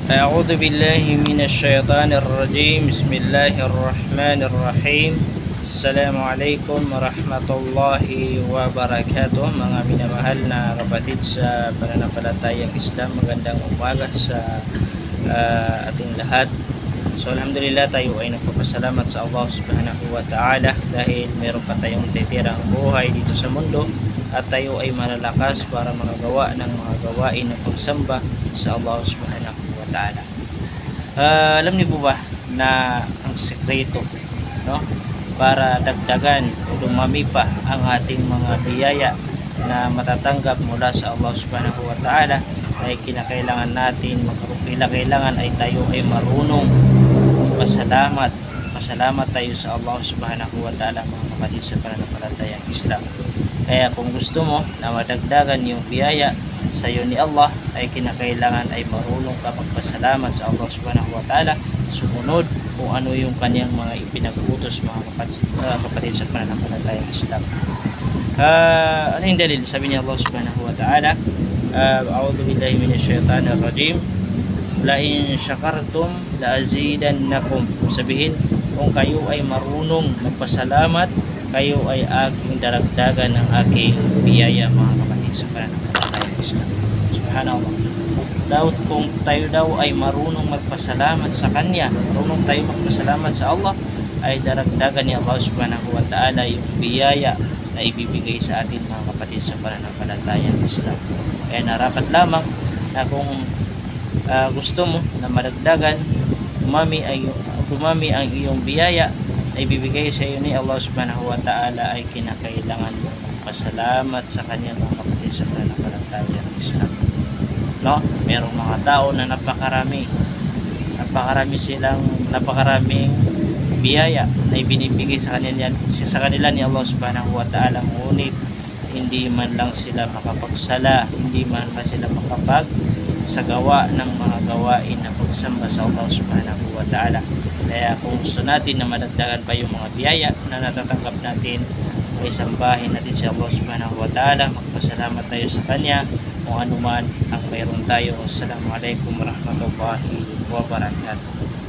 أعوذ بالله من الشيطان الرجيم. بسم الله الرحمن الرحيم. Assalamu alaikum warahmatullahi wabarakatuh. Mga minamahal na kapatid sa pananampalatayang Islam, magandang umaga sa ating lahat. So alhamdulillah, tayo ay nagpapasalamat sa Allah subhanahu wa ta'ala dahil meron pa tayong titirang buhay dito sa mundo at tayo ay malalakas para magagawa ng mga gawain ng pagsamba sa Allah subhanahu wa ta'ala. Alam niyo po ba na ang sekreto, no, para dagdagan o dumami pa ang ating mga biyaya na matatanggap mula sa Allah subhanahu wa ta'ala ay kinakailangan natin, kailangan ay tayo ay marunong pasalamat tayo sa Allah subhanahu wa ta'ala, mga kapatid sa pananampalatayang Islam. Kaya kung gusto mo na madagdagan yung biyaya sa iyo ni Allah, ay kinakailangan ay marunong ka magpasalamat sa Allah subhanahu wa ta'ala, sumunod kung ano yung kanyang mga ipinag-utos, mga kapatid sa pananampalatayang Islam. Ano yung dalil? Sabi ni Allah subhanahu wa ta'ala, a'udhu billahi minash shaitanir rajim, la in syakartum la azidannakum. Sabihin, kung kayo ay marunong magpasalamat, kayo ay aking daragdagan ng aking biyaya, mga kapatid sa pananampalatayang Islam. Subhanallah. Kung tayo daw ay marunong magpasalamat sa Kanya, marunong tayo magpasalamat sa Allah, ay daragdagan ni Allah subhanahu wa ta'ala yung biyaya na ibibigay sa atin, mga kapatid sa pananampalatayang Islam. Kaya narapat lamang na kung gusto mo na madagdagan, dumami ang iyong biyaya na ibibigay sa iyo ni Allah subhanahu wa ta'ala, ay kinakailangan mo pasalamat sa Kanya, mga kapatid sa pananampalatayang Islam. No? Merong mga tao na napakaraming biyaya na ibinibigay sa kanila ni Allah subhanahu wa ta'ala, ngunit hindi man lang sila makapagsala, hindi man lang sila sagawa ng mga gawain na pagsamba sa Allah subhanahu wa ta'ala. Kaya kung gusto natin na madagdagan pa yung mga biyaya na natatanggap natin, ay sambahin natin si Allah subhanahu wa ta'ala, magpasalamat tayo sa Kanya kung ano man ang mayroon tayo. Assalamualaikum warahmatullahi wabarakatuh.